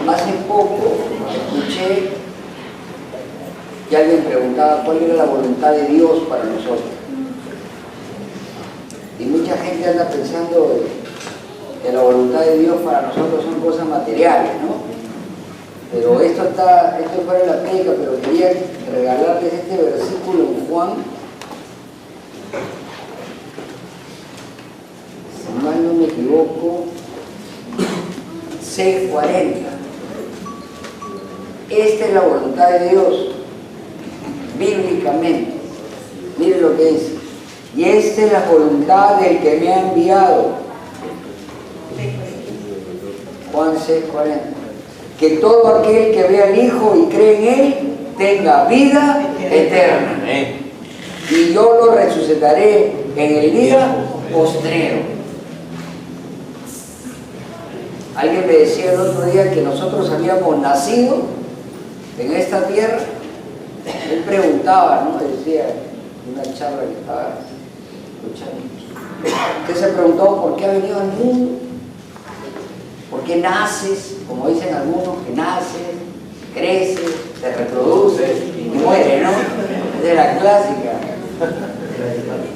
Hace poco escuché que alguien preguntaba cuál era la voluntad de Dios para nosotros. Y mucha gente anda pensando que la voluntad de Dios para nosotros son cosas materiales, ¿no? Pero esto es fuera de la prédica, pero quería regalarles este versículo en Juan. Si mal no me equivoco, 6:40. Esta es la voluntad de Dios, bíblicamente. Miren lo que dice. Y esta es la voluntad del que me ha enviado. Juan 6:40. Que todo aquel que vea al Hijo y cree en Él tenga vida eterna. Y yo lo resucitaré en el día postrero. Alguien me decía el otro día que nosotros habíamos nacido en esta tierra. Él preguntaba, ¿no? Decía, en una charla que estaba escuchando. Usted se preguntó por qué ha venido al mundo. ¿Por qué naces? Como dicen algunos, que naces, creces, te reproduces y mueres, ¿no? Esa es la clásica.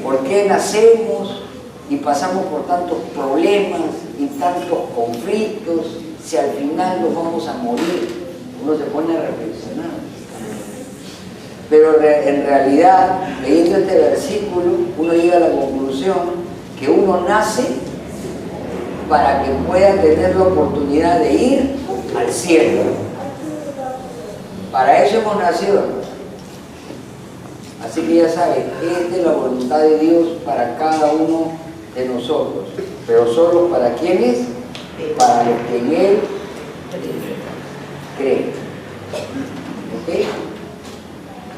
¿Por qué nacemos y pasamos por tantos problemas y tantos conflictos si al final nos vamos a morir? Uno se pone a reflexionar. Pero en realidad, leyendo este versículo, uno llega a la conclusión que uno nace para que pueda tener la oportunidad de ir al cielo. Para eso hemos nacido. Así que ya saben, esta es la voluntad de Dios para cada uno de nosotros. Pero solo para quienes, para los que en Él creen. ¿Ok?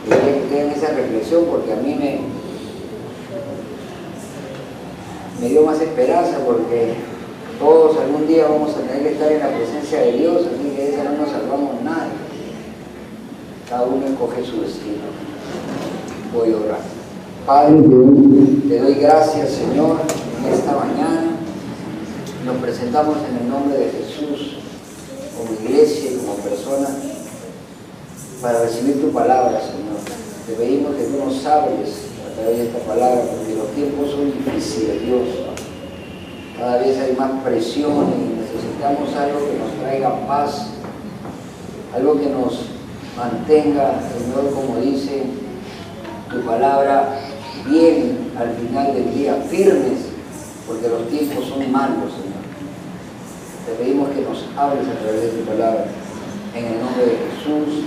Y tengan esa reflexión porque a mí me dio más esperanza, porque todos algún día vamos a tener que estar en la presencia de Dios, así que de esa no nos salvamos nadie. Cada uno escoge su destino. Voy a orar. Padre, te doy gracias, Señor, en esta mañana. Nos presentamos en el nombre de Jesús, como iglesia y como persona, para recibir tu palabra, Señor. Te pedimos que tú nos hables a través de esta palabra, porque los tiempos son difíciles, Dios. Cada vez hay más presión y necesitamos algo que nos traiga paz, algo que nos mantenga, Señor, como dice tu palabra, bien al final del día, firmes, porque los tiempos son malos, Señor. Te pedimos que nos hables a través de tu palabra. En el nombre de Jesús,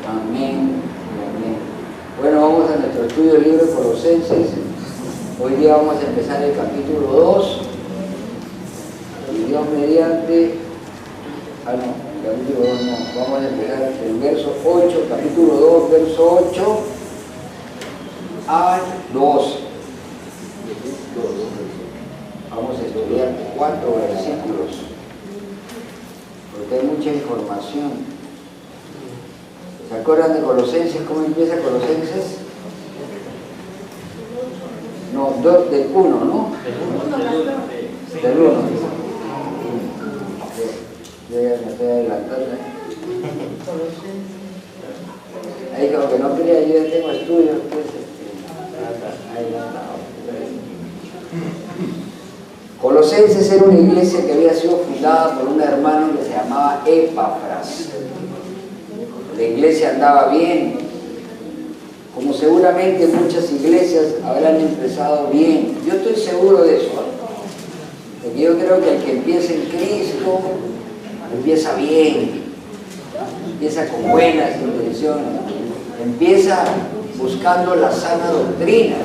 amén y amén. Bueno, vamos a nuestro estudio del libro de Colosenses. Hoy día vamos a empezar el capítulo 2. Y Dios mediante, capítulo 2 no, vamos a empezar el verso 8, capítulo 2, verso 8 al 12. Vamos a estudiar 4 versículos, porque hay mucha información. ¿Se acuerdan de Colosenses? ¿Cómo empieza Colosenses? No, del 1, ¿no? Del 1. Yo ya me estoy adelantando. Ahí como que no quería, yo ya tengo estudios, pues, adelantado. Colosenses era una iglesia que había sido fundada por un hermano que se llamaba Epafras. La iglesia andaba bien, como seguramente muchas iglesias habrán empezado bien. Yo estoy seguro de eso, porque yo creo que el que empieza en Cristo empieza bien, empieza con buenas intenciones, empieza buscando la sana doctrina,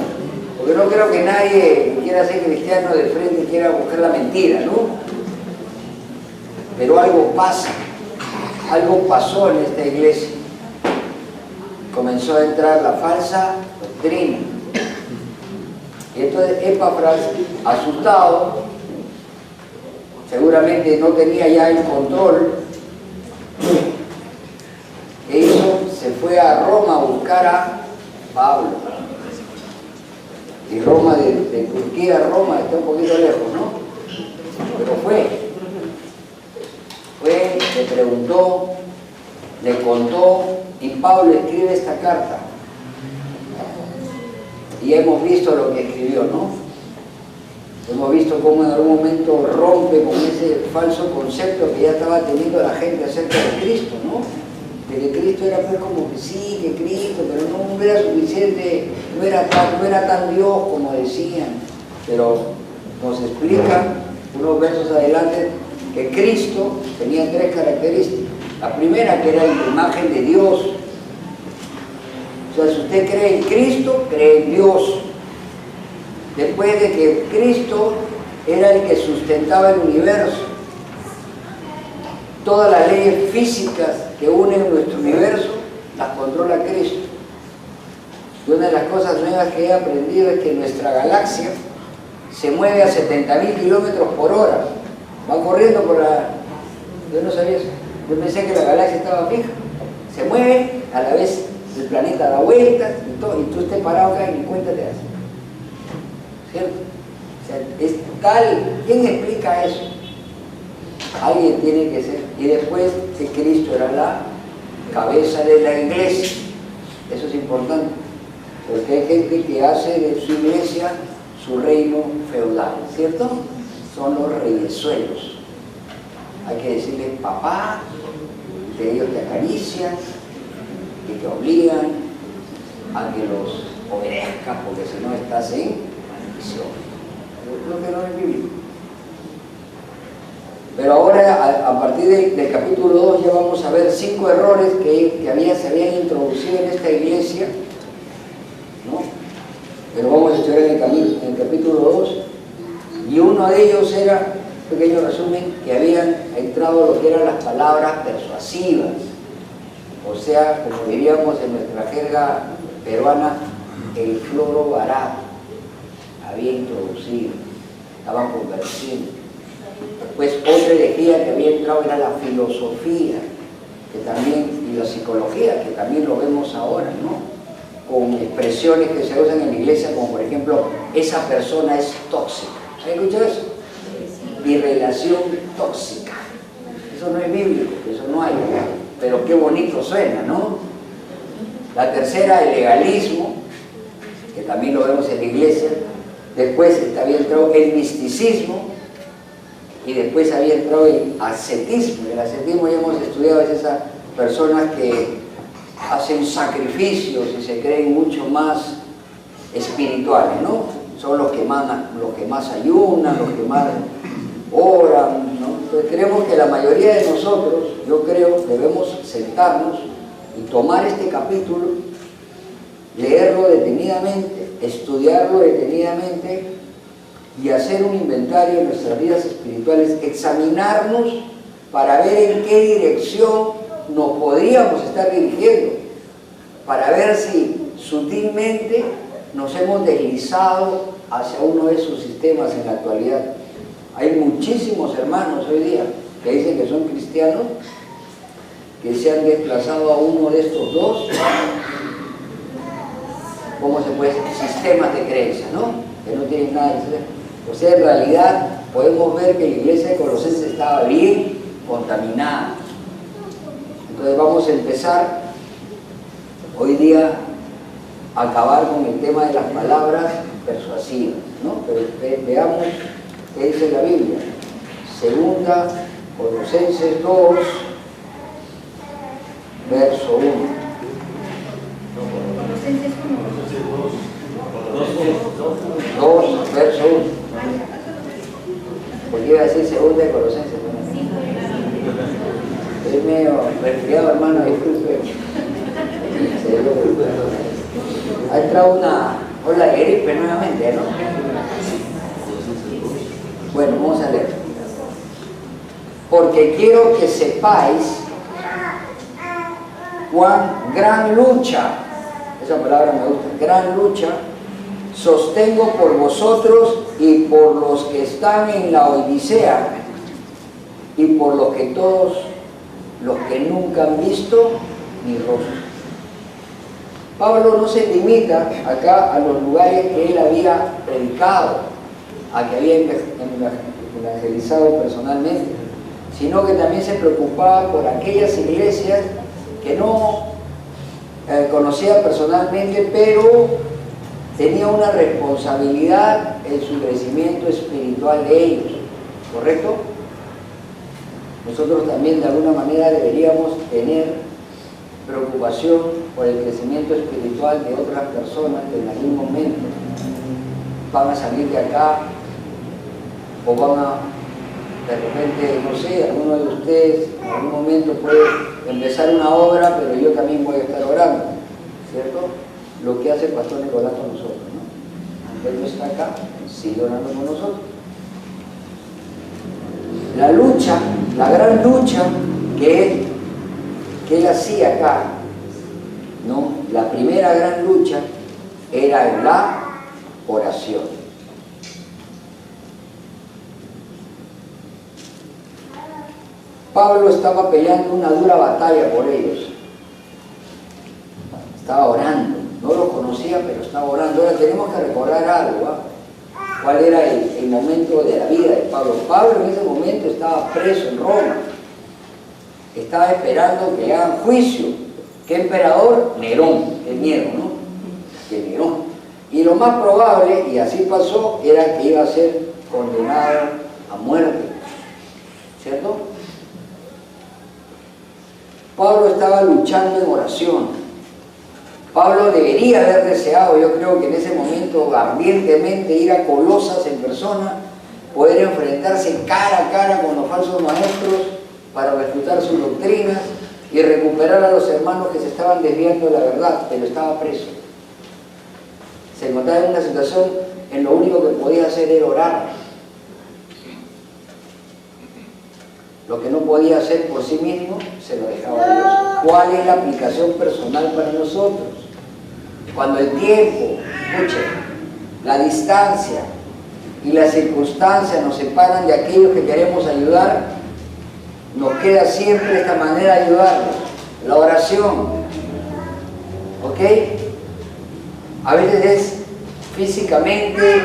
porque no creo que nadie que quiera ser cristiano de frente quiera buscar la mentira, ¿no? Pero algo pasa, algo pasó en esta iglesia. Comenzó a entrar la falsa doctrina. Y entonces Epafras, asustado, seguramente no tenía ya el control, ¿qué hizo? Se fue a Roma a buscar a Pablo. Y Roma, de Turquía a Roma, está un poquito lejos, ¿no? Pero fue le preguntó, le contó, y Pablo escribe esta carta. Y hemos visto lo que escribió, ¿no? Hemos visto cómo en algún momento rompe con ese falso concepto que ya estaba teniendo la gente acerca de Cristo, ¿no? De que Cristo era pues como que sí, que Cristo, pero no era suficiente, no era tan Dios como decían. Pero nos explica unos versos adelante que Cristo tenía tres características. La primera, que era la imagen de Dios. O sea, si usted cree en Cristo, cree en Dios. Después de que Cristo era el que sustentaba el universo, todas las leyes físicas que unen nuestro universo las controla Cristo. Y una de las cosas nuevas que he aprendido es que nuestra galaxia se mueve a 70.000 kilómetros por hora. Va corriendo por la... Yo no sabía eso. Yo pensé que la galaxia estaba fija. Se mueve, a la vez el planeta da vueltas y todo, y tú estés parado acá y ni cuenta te haces. ¿Cierto? O sea, es tal... ¿Quién explica eso? Alguien tiene que ser. Y después que Cristo era la cabeza de la iglesia. Eso es importante. Porque hay gente que hace de su iglesia su reino feudal, ¿cierto? Son los reyesuelos. Hay que decirles papá, que ellos te acarician, que te obligan a que los obedezcas, porque si no estás en maldición. Yo creo que no es bíblico. Pero ahora, a partir del capítulo 2, ya vamos a ver 5 errores que se habían introducido en esta iglesia, ¿no? Pero vamos a estudiar en el capítulo 2, y uno de ellos era, un pequeño resumen, que habían entrado lo que eran las palabras persuasivas, o sea, como diríamos en nuestra jerga peruana, el floro barato había introducido, estaban convenciendo. Después otra herejía que había entrado era la filosofía, que también, y la psicología, que también lo vemos ahora, ¿no? Con expresiones que se usan en la iglesia, como por ejemplo, esa persona es tóxica. ¿Han escuchado eso? Mi relación tóxica. Eso no es bíblico, eso no hay. Pero qué bonito suena, ¿no? La tercera, el legalismo, que también lo vemos en la iglesia. Después había entrado el misticismo, y después había entrado el ascetismo. El ascetismo ya hemos estudiado, es esas personas que hacen sacrificios y se creen mucho más espirituales, ¿no? Son los que más ayunan, los que más oran, ¿no? Entonces creemos que la mayoría de nosotros, yo creo, debemos sentarnos y tomar este capítulo, leerlo detenidamente, estudiarlo detenidamente y hacer un inventario de nuestras vidas espirituales, examinarnos para ver en qué dirección nos podríamos estar dirigiendo, para ver si sutilmente nos hemos deslizado hacia uno de esos sistemas en la actualidad. Hay muchísimos hermanos hoy día que dicen que son cristianos, que se han desplazado a uno de estos dos, ¿cómo se puede decir? Sistemas de creencia, ¿no? Que no tienen nada que ver. O sea, en realidad podemos ver que la iglesia de Colosenses estaba bien contaminada. Entonces vamos a empezar hoy día a acabar con el tema de las palabras persuasivas, ¿no? Pero veamos qué dice la Biblia. Segunda Colosenses 2, verso 1. Colosenses 2, verso 1. Porque iba a decir segunda de Colosenses, ¿no? Es medio resfriado, hermano, disculpe. Ha entrado una ola de gripe nuevamente, ¿no? Bueno, vamos a leer. Porque quiero que sepáis cuán gran lucha, esa palabra me gusta, gran lucha, sostengo por vosotros y por los que están en la Odisea y por los que nunca han visto mi rostro. Pablo no se limita acá a los lugares que él había predicado, a que había evangelizado personalmente, sino que también se preocupaba por aquellas iglesias que no conocía personalmente, pero tenía una responsabilidad en su crecimiento espiritual de ellos, ¿correcto? Nosotros también de alguna manera deberíamos tener preocupación por el crecimiento espiritual de otras personas que en algún momento van a salir de acá o van a, de repente, no sé, alguno de ustedes en algún momento puede empezar una obra, pero yo también voy a estar orando, ¿cierto? Lo que hace el pastor Nicolás con nosotros, ¿no? Aunque él no está acá, sigue orando con nosotros. La lucha, la gran lucha que él hacía acá, ¿no? La primera gran lucha era en la oración. Pablo estaba peleando una dura batalla por ellos. Estaba orando. No los conocía, pero estaba orando. Ahora tenemos que recordar algo, ¿eh? ¿Cuál era el momento de la vida de Pablo? Pablo en ese momento estaba preso en Roma. Estaba esperando que le hagan juicio. ¿Qué emperador? Nerón. Qué miedo, ¿no? Que Nerón. Y lo más probable, y así pasó, era que iba a ser condenado a muerte. ¿Cierto? Pablo estaba luchando en oración. Pablo debería haber deseado, yo creo que en ese momento, ardientemente ir a Colosas en persona, poder enfrentarse cara a cara con los falsos maestros para refutar sus doctrinas y recuperar a los hermanos que se estaban desviando de la verdad, pero estaba preso. Se encontraba en una situación en lo único que podía hacer era orar. Lo que no podía hacer por sí mismo, se lo dejaba a Dios. ¿Cuál es la aplicación personal para nosotros? Cuando el tiempo, escuchen, la distancia y las circunstancias nos separan de aquellos que queremos ayudar, nos queda siempre esta manera de ayudarlos, la oración. ¿Ok? A veces es físicamente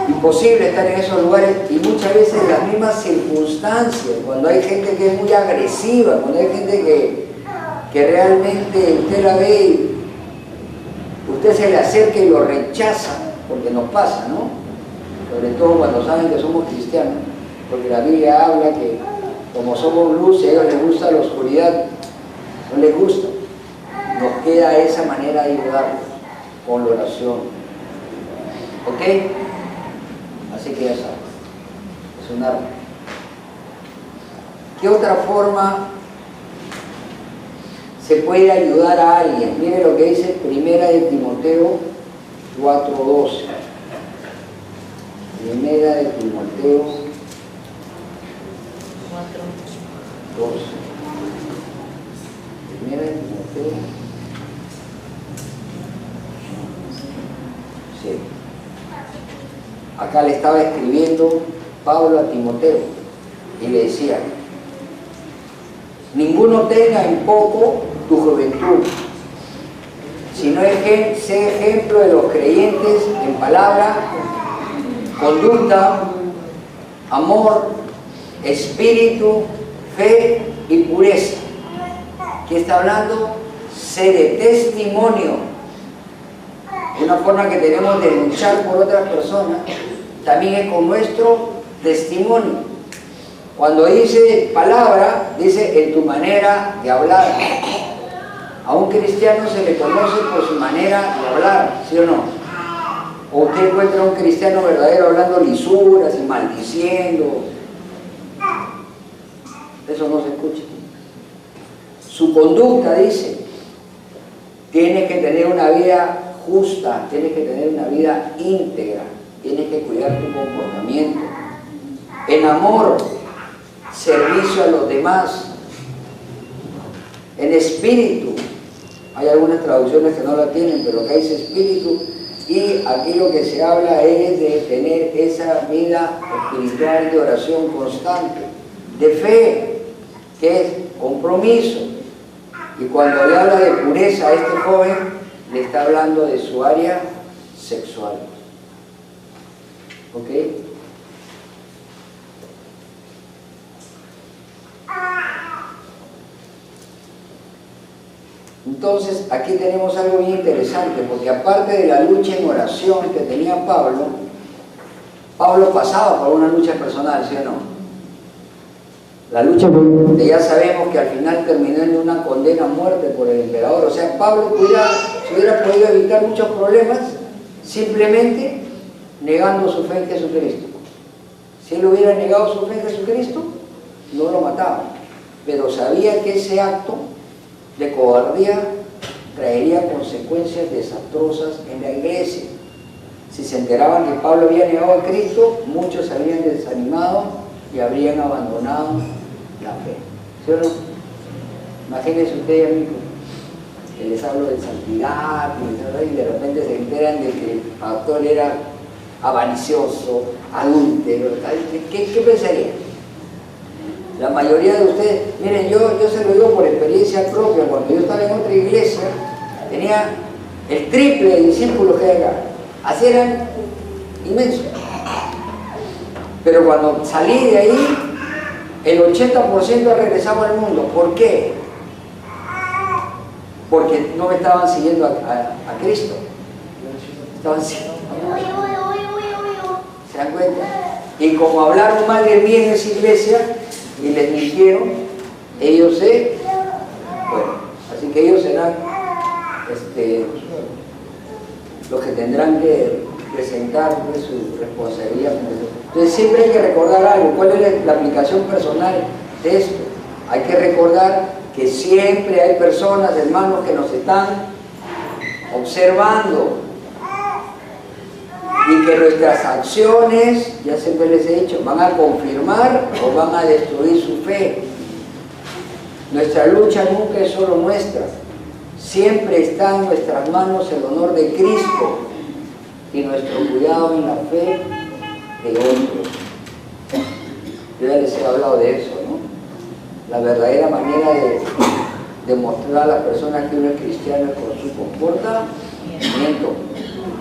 imposible estar en esos lugares y muchas veces las mismas circunstancias, cuando hay gente que es muy agresiva, cuando hay gente que realmente usted la ve y usted se le acerca y lo rechaza, porque nos pasa, ¿no? Sobre todo cuando saben que somos cristianos, porque la Biblia habla que como somos luz, a ellos les gusta la oscuridad, no les gusta. Nos queda esa manera de ayudarlos con la oración. ¿Ok? Así que ya sabes, es un arma. ¿Qué otra forma se puede ayudar a alguien? Mire lo que dice Primera de Timoteo 4:12. Primera de Timoteo 4:12. Primera de Timoteo. Sí. Acá le estaba escribiendo Pablo a Timoteo y le decía: ninguno tenga en poco tu juventud, sino sé ejemplo de los creyentes en palabra, conducta, amor, espíritu, fe y pureza. ¿Qué está hablando? Sé de testimonio. Una forma que tenemos de luchar por otras personas también es con nuestro testimonio. Cuando dice palabra, dice en tu manera de hablar. A un cristiano se le conoce por su manera de hablar, ¿sí o no? O usted encuentra a un cristiano verdadero hablando lisuras y maldiciendo. Eso no se escucha. Su conducta, dice, tienes que tener una vida justa, tienes que tener una vida íntegra, tienes que cuidar tu comportamiento. En amor, servicio a los demás. En espíritu, hay algunas traducciones que no la tienen, pero acá dice espíritu, y aquí lo que se habla es de tener esa vida espiritual de oración constante, de fe, que es compromiso. Y cuando le habla de pureza a este joven, le está hablando de su área sexual. ¿Ok? Entonces, aquí tenemos algo bien interesante, porque aparte de la lucha en oración que tenía Pablo, Pablo pasaba por una lucha personal, ¿sí o no? La lucha que ya sabemos que al final terminó en una condena a muerte por el emperador. O sea, Pablo se hubiera podido evitar muchos problemas simplemente negando su fe en Jesucristo. Si él hubiera negado su fe en Jesucristo, no lo mataban. Pero sabía que ese acto de cobardía traería consecuencias desastrosas en la iglesia. Si se enteraban que Pablo había negado a Cristo, muchos se habrían desanimado y habrían abandonado la fe. ¿Sí o no? Imagínense ustedes, amigos, que les hablo de santidad y de repente se enteran de que el pastor era avaricioso, adúltero. ¿Qué pensarían? La mayoría de ustedes, miren, yo se lo digo por experiencia propia. Cuando yo estaba en otra iglesia, tenía el triple de discípulos que hay acá. Así eran inmensos. Pero cuando salí de ahí, el 80% ha regresado al mundo. ¿Por qué? Porque no me estaban siguiendo a Cristo. Estaban siguiendo. ¿Se dan cuenta? Y como hablaron mal de mí en esa iglesia y les mintieron, ellos bueno, así que ellos serán los que tendrán que presentar su responsabilidad. Entonces siempre hay que recordar algo. ¿Cuál es la aplicación personal de esto? Hay que recordar que siempre hay personas, hermanos, que nos están observando y que nuestras acciones, ya siempre les he dicho, van a confirmar o van a destruir su fe. Nuestra lucha nunca es solo nuestra. Siempre está en nuestras manos el honor de Cristo y nuestro cuidado en la fe de otros. Yo ya les he hablado de eso, ¿no? La verdadera manera de mostrar a las personas que uno es cristiano es con su comportamiento,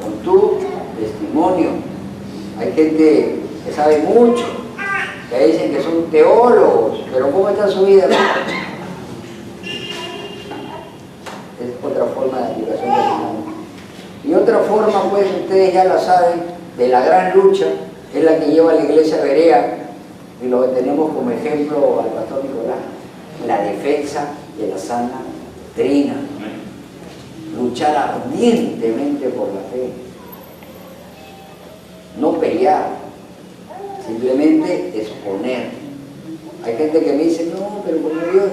con tu testimonio. Hay gente que sabe mucho, que dicen que son teólogos, pero ¿cómo está su vida? Es otra forma de aplicación del testimonio. Y otra forma, pues, ustedes ya la saben, de la gran lucha, es la que lleva la iglesia Berea, y lo tenemos como ejemplo al pastor Nicolás, la defensa de la sana doctrina, luchar ardientemente por la fe, no pelear, simplemente exponer. Hay gente que me dice, no, pero como Dios,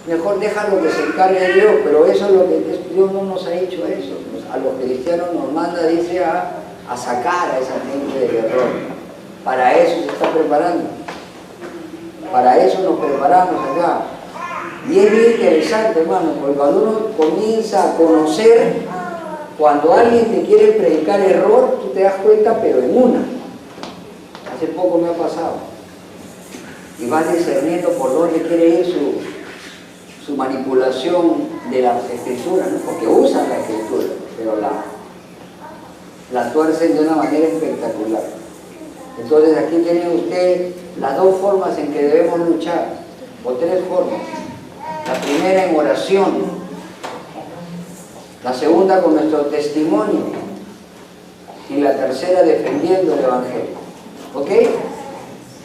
mejor déjalo que se encargue Dios, pero eso es lo que Dios no nos ha hecho eso. A los cristianos nos manda, dice, a sacar a esa gente del error. Para eso se está preparando. Para eso nos preparamos acá. Y es bien interesante, hermano, porque cuando uno comienza a conocer, cuando alguien te quiere predicar error, tú te das cuenta, pero en una. Hace poco me ha pasado. Y vas discerniendo por dónde quiere ir su manipulación de las escrituras, ¿no? Porque usan la escritura, pero la tuercen de una manera espectacular. Entonces aquí tienen ustedes las dos formas en que debemos luchar, o tres formas. La primera en oración, la segunda con nuestro testimonio y la tercera defendiendo el Evangelio. ¿Ok?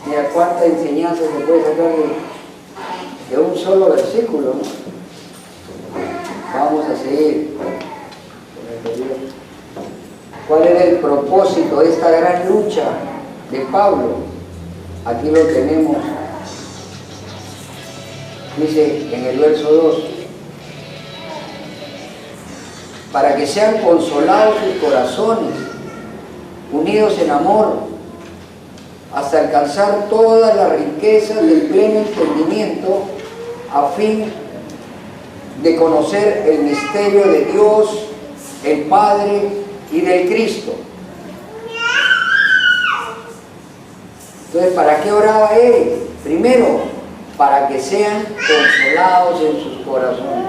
Mira cuánta enseñanza se puede sacar de un solo versículo, ¿no? Vamos a seguir. ¿Cuál era el propósito de esta gran lucha de Pablo? Aquí lo tenemos. Dice en el verso 2, para que sean consolados sus corazones, unidos en amor, hasta alcanzar todas las riquezas del pleno entendimiento, a fin de conocer el misterio de Dios, el Padre y del Cristo. Entonces, ¿para qué oraba él? Primero, para que sean consolados en sus corazones,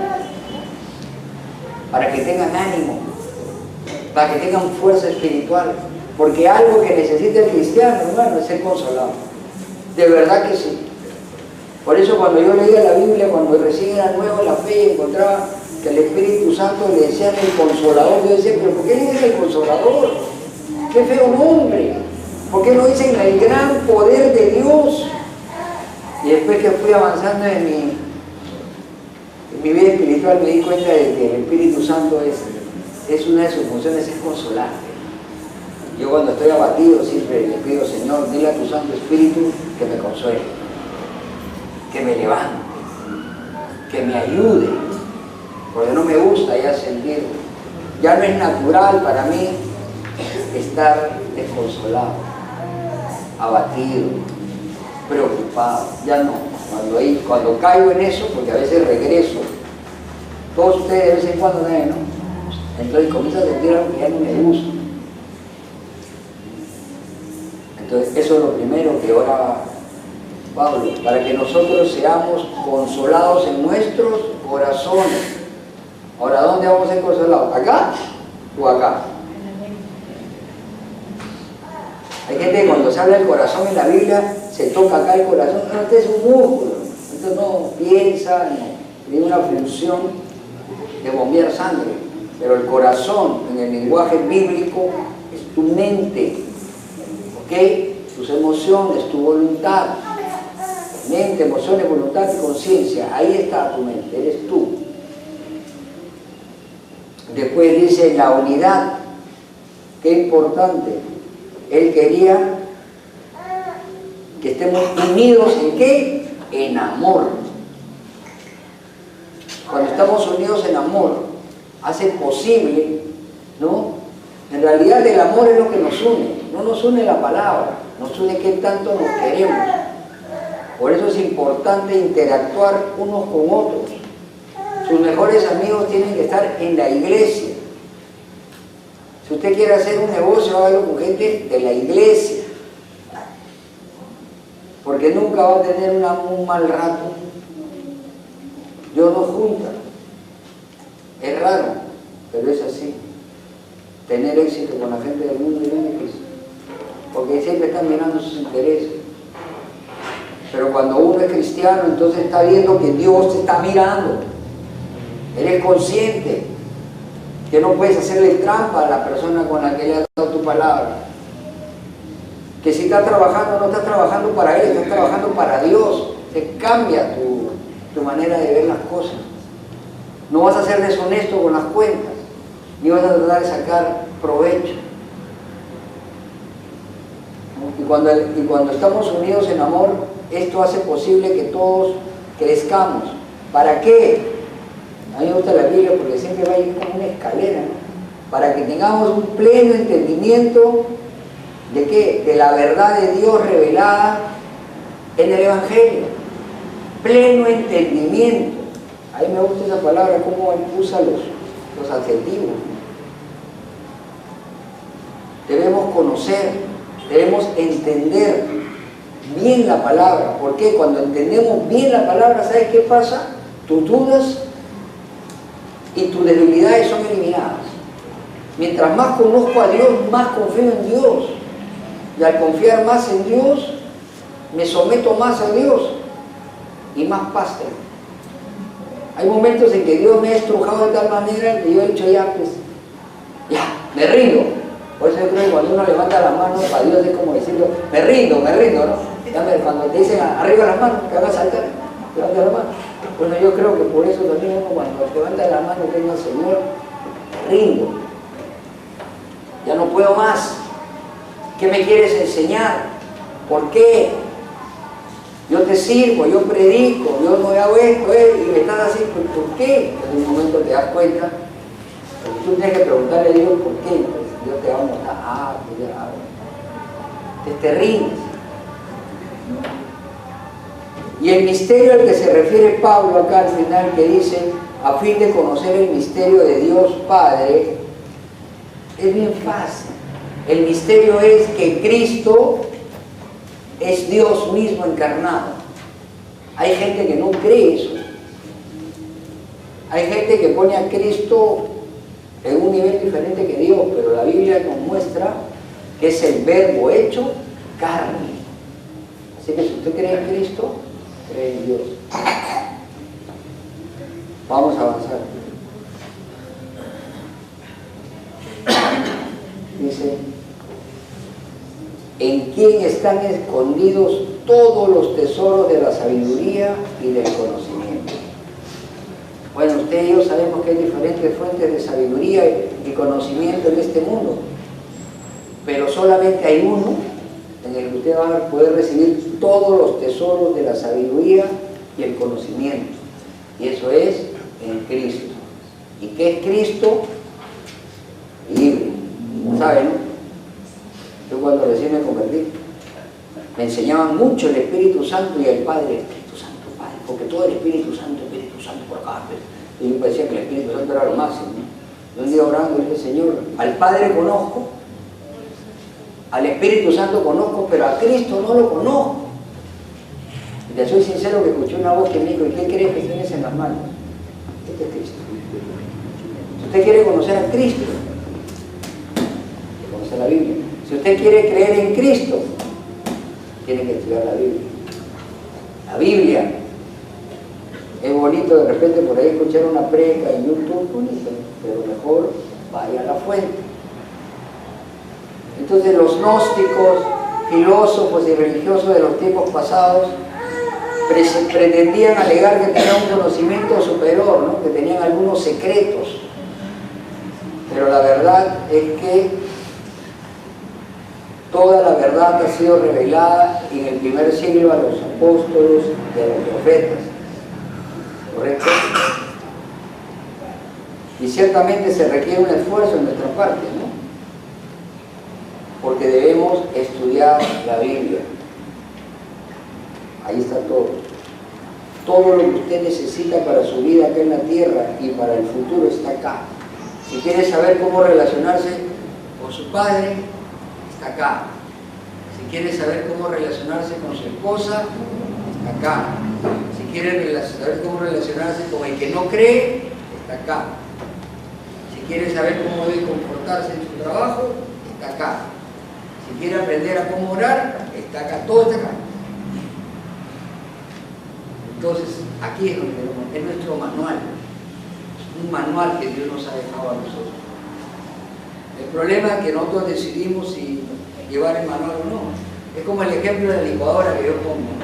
para que tengan ánimo, para que tengan fuerza espiritual, porque algo que necesita el cristiano, hermano, es ser consolado. De verdad que sí. Por eso cuando yo leía la Biblia, cuando recién era nuevo en la fe, encontraba que el Espíritu Santo le decían el Consolador. Yo decía, pero ¿por qué le dicen el Consolador? ¡Qué feo nombre! ¿Por qué no dicen el gran poder de Dios? Y después que fui avanzando en mi vida espiritual me di cuenta de que el Espíritu Santo es una de sus funciones, es consolar. Yo cuando estoy abatido siempre le pido, Señor, dile a tu Santo Espíritu que me consuele, que me levante, que me ayude, porque no me gusta ya sentir, ya no es natural para mí estar desconsolado, abatido, preocupado, ya no. Cuando caigo en eso, porque a veces regreso, todos ustedes de vez en cuando, ¿no? Entonces comienzo a sentir algo que ya no me gusta. Entonces eso es lo primero que ora Pablo, para que nosotros seamos consolados en nuestros corazones. Ahora, ¿dónde vamos a ser consolados? ¿Acá o acá? Hay gente que cuando se habla del corazón en la Biblia, se toca acá el corazón. No, este es un músculo. Entonces no piensa, no tiene una función de bombear sangre. Pero el corazón, en el lenguaje bíblico, es tu mente, ¿ok? Tus emociones, tu voluntad. Mente, emociones, voluntad y conciencia. Ahí está tu mente, eres tú. Después dice la unidad. Qué importante. Él quería que estemos unidos ¿en qué? En amor. Cuando estamos unidos en amor, hace posible, ¿no? En realidad el amor es lo que nos une, no nos une la palabra, nos une qué tanto nos queremos. Por eso es importante interactuar unos con otros. Sus mejores amigos tienen que estar en la iglesia. Si usted quiere hacer un negocio, hágalo con gente de la iglesia. Porque nunca va a tener un mal rato. Dios nos junta. Es raro, pero es así. Tener éxito con la gente del mundo es bien difícil. Porque siempre están mirando sus intereses. Pero cuando uno es cristiano, entonces está viendo que Dios te está mirando. Él es consciente que no puedes hacerle trampa a la persona con la que le has dado tu palabra. Que si estás trabajando, no estás trabajando para Él, estás trabajando para Dios. Te cambia tu manera de ver las cosas. No vas a ser deshonesto con las cuentas, ni vas a tratar de sacar provecho. Y cuando estamos unidos en amor, esto hace posible que todos crezcamos. ¿Para qué? A mí me gusta la Biblia porque siempre va a ir como una escalera, ¿no? Para que tengamos un pleno entendimiento ¿de qué? De la verdad de Dios revelada en el Evangelio. Pleno entendimiento. A mí me gusta esa palabra, cómo usa los adjetivos. Debemos conocer, debemos entender bien la palabra. ¿Por qué? Cuando entendemos bien la palabra, ¿sabes qué pasa? Tus dudas y tus debilidades son eliminadas. Mientras más conozco a Dios, más confío en Dios. Y al confiar más en Dios, me someto más a Dios y más paz tengo. Hay momentos en que Dios me ha estrujado de tal manera que yo he dicho ya, pues, ya, me rindo. Por eso yo creo que cuando uno levanta las manos, para Dios es como decirlo, me rindo, ¿no? Cuando te dicen arriba las manos, que van a saltar, levanta las manos. Bueno, yo creo que por eso también uno cuando levanta las manos, que diga, Señor, me rindo. Ya no puedo más. ¿Qué me quieres enseñar? ¿Por qué? Yo te sirvo, yo predico, yo no hago esto, y me estás así, ¿por qué? En un momento te das cuenta, tú tienes que preguntarle a Dios por qué. Pues, Dios te amo, pues ya, te rindes. Y el misterio al que se refiere Pablo acá al final, que dice, a fin de conocer el misterio de Dios Padre, es bien fácil. El misterio es que Cristo es Dios mismo encarnado. Hay gente que no cree eso. Hay gente que pone a Cristo en un nivel diferente que Dios, pero la Biblia nos muestra que es el verbo hecho carne. Así que si usted cree en Cristo, cree en Dios. Vamos a avanzar. quien están escondidos todos los tesoros de la sabiduría y del conocimiento. Bueno, usted y yo sabemos que hay diferentes fuentes de sabiduría y conocimiento en este mundo, pero solamente hay uno en el que usted va a poder recibir todos los tesoros de la sabiduría y el conocimiento, y eso es en Cristo. ¿Y qué es Cristo? Libre. ¿Saben? Yo cuando recién me convertí, me enseñaban mucho el Espíritu Santo y el Padre. Espíritu Santo, Padre, porque todo el Espíritu Santo por acá. Y yo decía que el Espíritu Santo era lo máximo, ¿no? Y un día orando dije, Señor, al Padre conozco, al Espíritu Santo conozco, pero a Cristo no lo conozco. Y te soy sincero que escuché una voz que me dijo, ¿y qué crees que tienes en las manos? Este es Cristo. Si usted quiere conocer a Cristo, tiene que conocer la Biblia. Si usted quiere creer en Cristo, tiene que estudiar la Biblia. La Biblia. Es bonito de repente por ahí escuchar una predica en YouTube, bonito, pero mejor vaya a la fuente. Entonces los gnósticos, filósofos y religiosos de los tiempos pasados pretendían alegar que tenían un conocimiento superior, ¿no? Que tenían algunos secretos. Pero la verdad es que toda la verdad ha sido revelada en el primer siglo a los apóstoles y a los profetas. ¿Correcto? Y ciertamente se requiere un esfuerzo en nuestra parte, ¿no? Porque debemos estudiar la Biblia. Ahí está todo. Todo lo que usted necesita para su vida acá en la tierra y para el futuro está acá. Si quiere saber cómo relacionarse con su padre, está acá. Si quiere saber cómo relacionarse con su esposa, está acá. Si quiere saber cómo relacionarse con el que no cree, está acá. Si quiere saber cómo debe comportarse en su trabajo, está acá. Si quiere aprender a cómo orar, está acá. Todo está acá. Entonces, aquí es nuestro manual. Un manual que Dios nos ha dejado a nosotros. El problema es que nosotros decidimos si llevar el manual o no. Es como el ejemplo de la licuadora que yo pongo.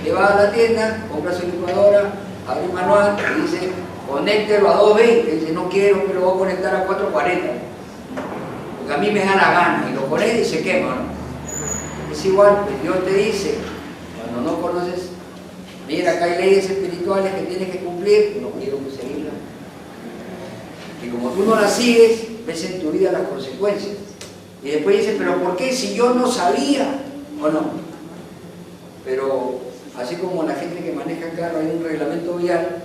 Te vas a la tienda, compras su licuadora, abre el manual y dice, conéctelo a 220. Dice, no quiero, pero voy a conectar a 440. Porque a mí me da la gana. Y lo conecta y se quema, ¿no? Es igual, pues Dios te dice, cuando no conoces, mira, acá hay leyes espirituales que tienes que cumplir, no quiero seguirlas. Y como tú no las sigues, ves en tu vida las consecuencias. Y después dices, pero ¿por qué si yo no sabía? ¿O no? Pero así como la gente que maneja carro, hay un reglamento vial,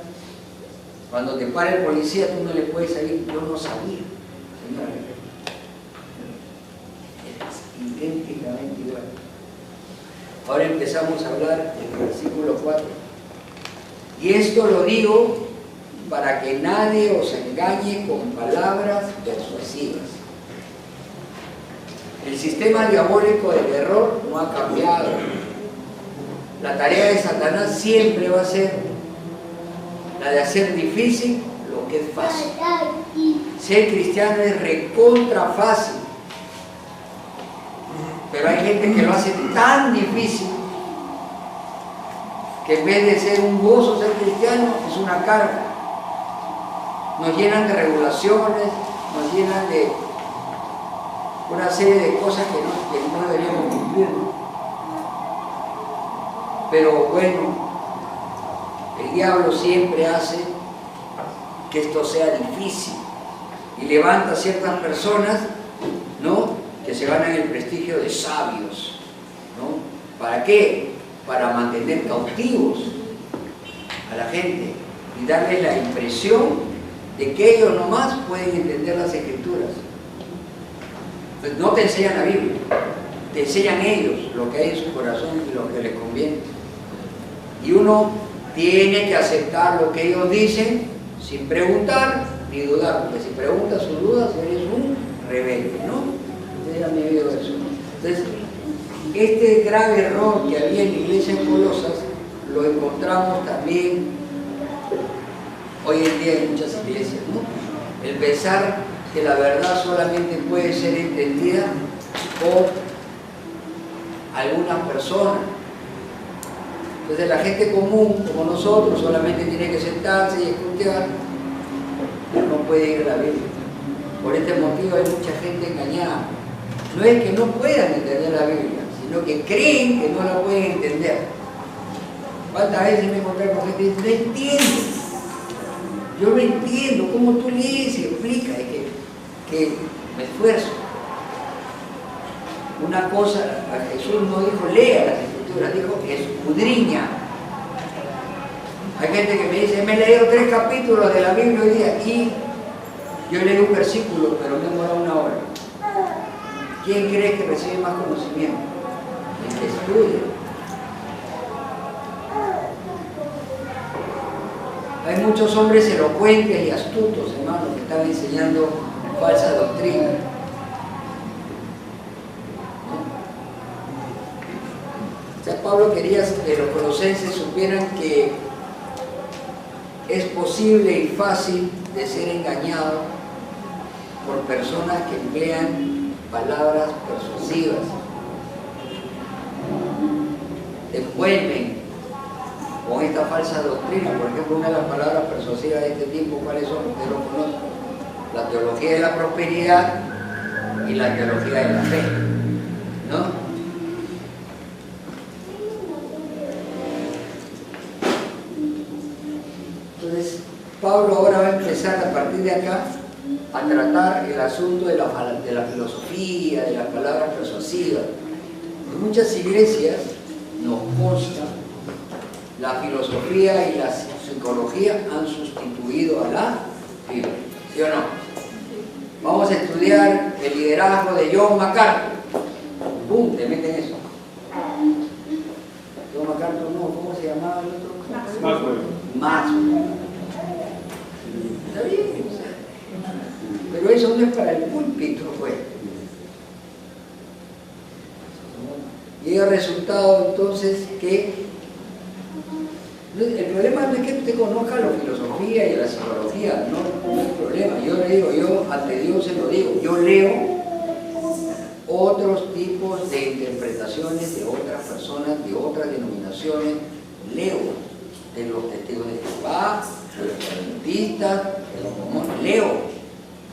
cuando te para el policía tú no le puedes salir, yo no sabía. Señora, es idénticamente igual. Ahora empezamos a hablar del versículo 4. Y esto lo digo para que nadie os engañe con palabras persuasivas. El sistema diabólico del error no ha cambiado. La tarea de Satanás siempre va a ser la de hacer difícil lo que es fácil. Ser cristiano es recontra fácil. Pero hay gente que lo hace tan difícil que en vez de ser un gozo ser cristiano, es una carga. Nos llenan de regulaciones, nos llenan de una serie de cosas que no deberíamos cumplir, ¿no? Pero bueno, el diablo siempre hace que esto sea difícil y levanta a ciertas personas, ¿no?, que se ganan el prestigio de sabios, ¿no? ¿Para qué? Para mantener cautivos a la gente y darles la impresión de que ellos nomás pueden entender las Escrituras. Entonces, no te enseñan la Biblia, te enseñan ellos lo que hay en su corazón y lo que les conviene. Y uno tiene que aceptar lo que ellos dicen sin preguntar ni dudar, porque si preguntas o dudas eres un rebelde, ¿no? Entonces, este grave error que había en la iglesia en Colosas lo encontramos también hoy en día en muchas iglesias, ¿no? El pensar que la verdad solamente puede ser entendida algunas personas. Entonces la gente común, como nosotros, solamente tiene que sentarse y escuchar, no puede ir a la Biblia. Por este motivo hay mucha gente engañada. No es que no puedan entender la Biblia, sino que creen que no la pueden entender. ¿Cuántas veces me encontré con gente que dice, no entiendo? Yo no entiendo, ¿cómo tú lees y explicas? Es que me esfuerzo. Una cosa, a Jesús no dijo lea las escrituras, dijo escudriña. Hay gente que me dice, me he leído 3 capítulos de la Biblia hoy día y yo leí un versículo, pero me he demorado 1 hora. ¿Quién cree que recibe más conocimiento? El que estudia. Hay muchos hombres elocuentes y astutos, hermanos, que están enseñando falsa doctrina. O sea, Pablo quería que los colosenses supieran que es posible y fácil de ser engañado por personas que emplean palabras persuasivas, te envuelven con esta falsa doctrina. Por ejemplo, una de las palabras persuasivas de este tiempo, ¿cuáles son? Ustedes lo conocen. La teología de la prosperidad y la teología de la fe, ¿no? Entonces, Pablo ahora va a empezar a partir de acá a tratar el asunto de la filosofía, de las palabras persuasivas. En muchas iglesias nos consta la filosofía y la psicología han sustituido a la Biblia, ¿sí o no? Vamos a estudiar el liderazgo de John MacArthur. ¡Pum! Te meten eso. John MacArthur no, ¿cómo se llamaba el otro? Maxwell. Está bien, pero eso no es para el púlpito, pues. Y el resultado entonces que el problema no es que usted conozca la filosofía y la psicología, no es problema. Yo le digo, yo ante Dios se lo digo, yo leo otros tipos de interpretaciones de otras personas, de otras denominaciones, leo de los testigos de Jehová, de los adventistas, de los mormones, leo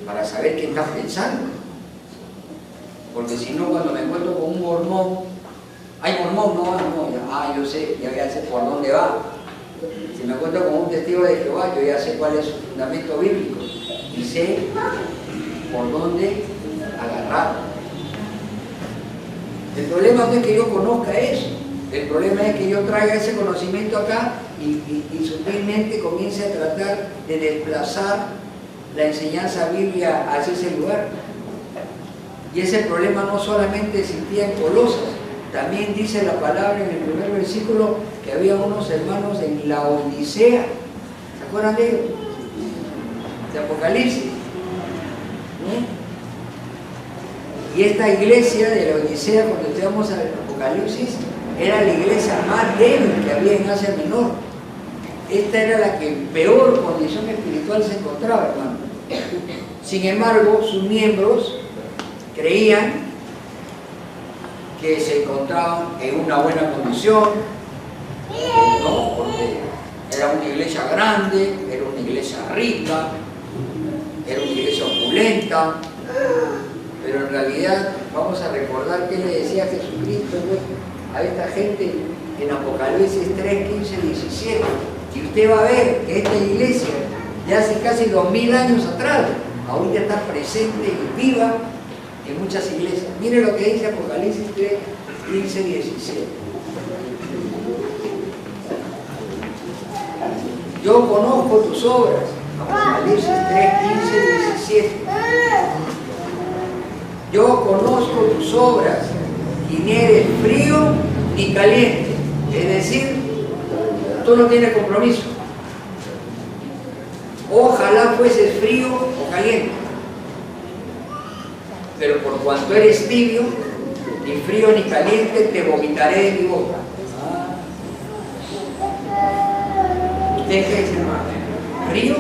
para saber qué están pensando. Porque si no, cuando me encuentro con un mormón, hay mormón, no, yo sé, ya sé por dónde va. Si me encuentro con un testigo de Jehová, yo ya sé cuál es su fundamento bíblico y sé por dónde agarrar. El problema no es que yo conozca eso, el problema es que yo traiga ese conocimiento acá y sutilmente comience a tratar de desplazar la enseñanza bíblica hacia ese lugar. Y ese problema no solamente existía en Colosas, también dice la palabra en el primer versículo que había unos hermanos en la Odisea. ¿Se acuerdan de ellos? De Apocalipsis. Y esta iglesia de la Odisea, cuando estudiamos al Apocalipsis, era la iglesia más débil que había en Asia Menor. Esta era la que en peor condición espiritual se encontraba, hermano. Sin embargo, sus miembros creían que se encontraban en una buena condición, ¿no? Porque era una iglesia grande, era una iglesia rica, era una iglesia opulenta, pero en realidad vamos a recordar qué le decía Jesucristo, ¿no?, a esta gente en Apocalipsis 3, 15, 17. Y usted va a ver que esta iglesia de hace casi 2000 años atrás, ahorita está presente y viva en muchas iglesias. Mire lo que dice Apocalipsis 3, 15, 17. Yo conozco tus obras. Apocalipsis 3, 15, 17. Yo conozco tus obras y ni eres frío ni caliente. Es decir, tú no tienes compromiso. Ojalá fueses frío o caliente. Pero por cuanto eres tibio, ni frío ni caliente, te vomitaré de mi boca. ¿Usted qué dice, hermano? ¿Frío,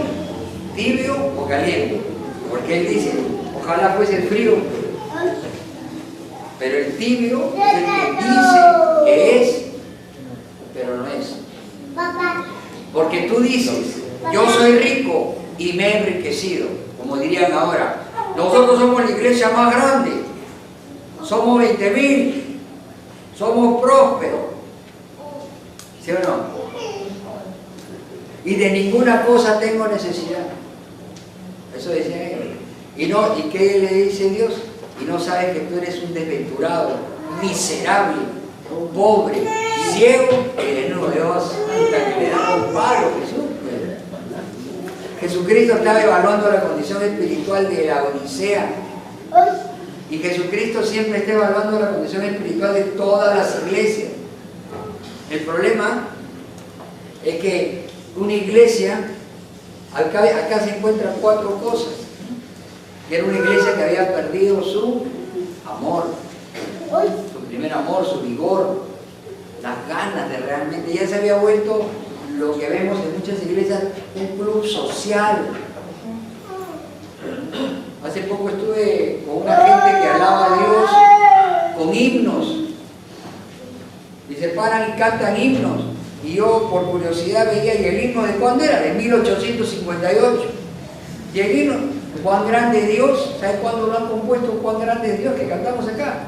tibio o caliente? Porque él dice, ojalá fuese frío. Pero el tibio es el que dice que es, pero no es. Porque tú dices, yo soy rico y me he enriquecido, como dirían ahora. Nosotros somos la iglesia más grande, somos 20.000, somos prósperos. ¿Sí o no? Y de ninguna cosa tengo necesidad. Eso decían ellos. ¿Y qué le dice Dios? Y no sabes que tú eres un desventurado, miserable, pobre, ciego y desnudo. Dios, hasta que le da un palo, Jesús. Jesucristo estaba evaluando la condición espiritual de la Odisea. Y Jesucristo siempre está evaluando la condición espiritual de todas las iglesias. El problema es que una iglesia, acá se encuentran 4 cosas. Era una iglesia que había perdido su amor, su primer amor, su vigor, las ganas de realmente. Ya se había vuelto lo que vemos en muchas iglesias, un club social. Hace poco estuve con una gente que alaba a Dios con himnos. Y se paran y cantan himnos. Y yo por curiosidad veía, ¿y el himno de cuándo era? De 1858. Y el himno, Cuán grande es Dios, ¿sabes cuándo lo han compuesto? Cuán grande es Dios que cantamos acá,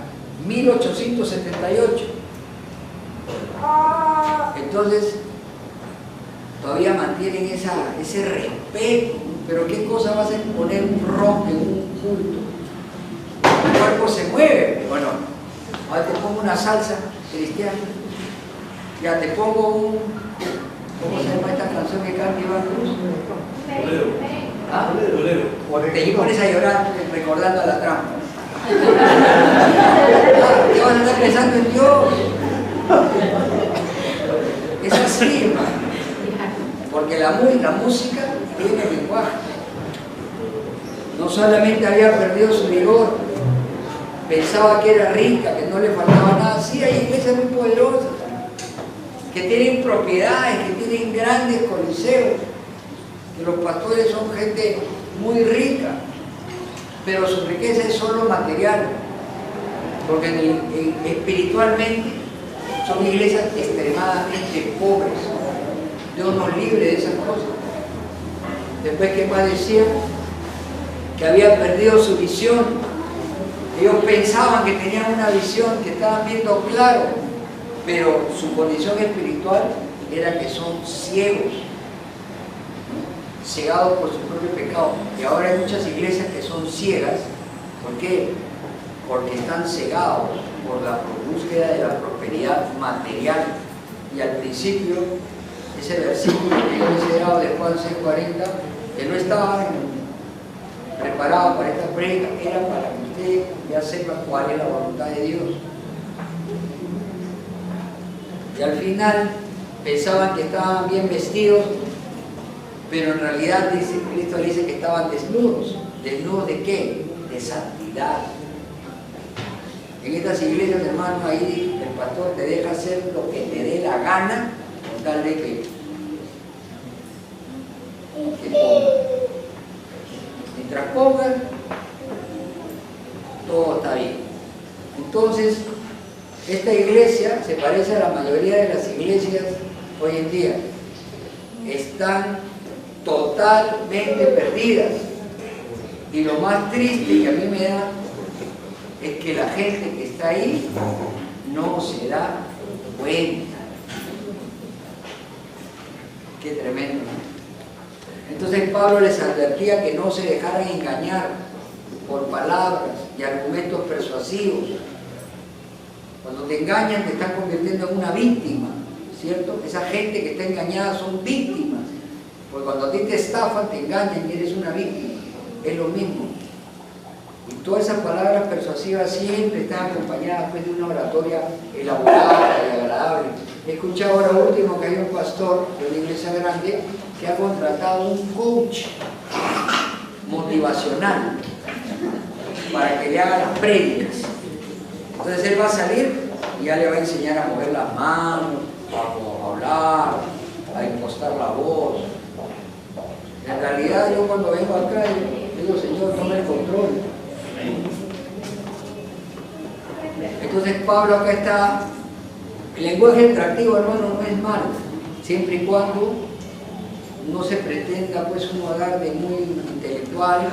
1878. Entonces, todavía mantienen ese respeto. Pero ¿qué cosa vas a poner un rock en un culto? El cuerpo se mueve. Bueno, ahora te pongo una salsa cristiana. Ya te pongo un... ¿Cómo se llama esta canción que canta Iván Cruz? ¿Ah? Te pones a llorar recordando a la trampa. Te vas a estar pensando en Dios. Es así, hermano. Porque la música tiene lenguaje. No solamente había perdido su vigor, pensaba que era rica, que no le faltaba nada. Sí, hay iglesias muy poderosas, que tienen propiedades, que tienen grandes coliseos, que los pastores son gente muy rica, pero su riqueza es solo material, porque espiritualmente son iglesias extremadamente pobres. Dios nos libre de esas cosas. Después, ¿qué más decía? Que había perdido su visión. Ellos pensaban que tenían una visión, que estaban viendo claro, pero su condición espiritual era que son ciegos, cegados por su propio pecado. Y ahora hay muchas iglesias que son ciegas. ¿Por qué? Porque están cegados por la búsqueda de la prosperidad material. Y al principio, ese versículo que yo les he dado de Juan 6:40, que no estaba preparado para esta predica, era para que usted ya sepa cuál es la voluntad de Dios. Y al final pensaban que estaban bien vestidos, pero en realidad Cristo le dice que estaban desnudos. ¿Desnudos de qué? De santidad. En estas iglesias, hermanos, ahí el pastor te deja hacer lo que te dé la gana, con tal de que pongan. Mientras pongan, todo está bien. Entonces, esta iglesia se parece a la mayoría de las iglesias hoy en día. Están totalmente perdidas. Y lo más triste que a mí me da es que la gente que está ahí no se da cuenta. Qué tremendo. Entonces Pablo les advertía que no se dejaran engañar por palabras y argumentos persuasivos. Cuando te engañan te están convirtiendo en una víctima, ¿cierto? Esa gente que está engañada son víctimas. Porque cuando a ti te estafan, te engañan y eres una víctima. Es lo mismo. Y todas esas palabras persuasivas siempre están acompañadas pues, de una oratoria elaborada y agradable. He escuchado ahora último que hay un pastor de una iglesia grande que ha contratado un coach motivacional para que le haga las prédicas. Entonces él va a salir y ya le va a enseñar a mover las manos, a hablar, a impostar la voz. En realidad yo cuando vengo acá digo, Señor, toma el control. Entonces Pablo acá está, el lenguaje atractivo, hermano, no es malo, siempre y cuando no se pretenda pues uno hablar de muy intelectual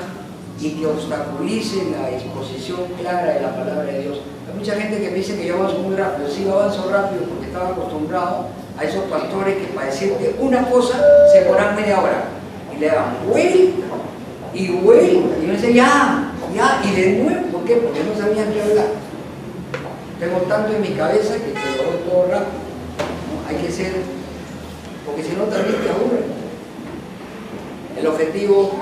y que obstaculice la exposición clara de la palabra de Dios. Hay mucha gente que me dice que yo avanzo muy rápido. Sí, yo avanzo rápido porque estaba acostumbrado a esos pastores que para decirte una cosa se demoran media hora y le dan vuelta y vuelta y yo decía ya, y de nuevo. ¿Por qué? Porque no sabían qué hablar. Tengo tanto en mi cabeza que te lo doy todo rápido, ¿no? Hay que ser, porque si no también te aburre. El objetivo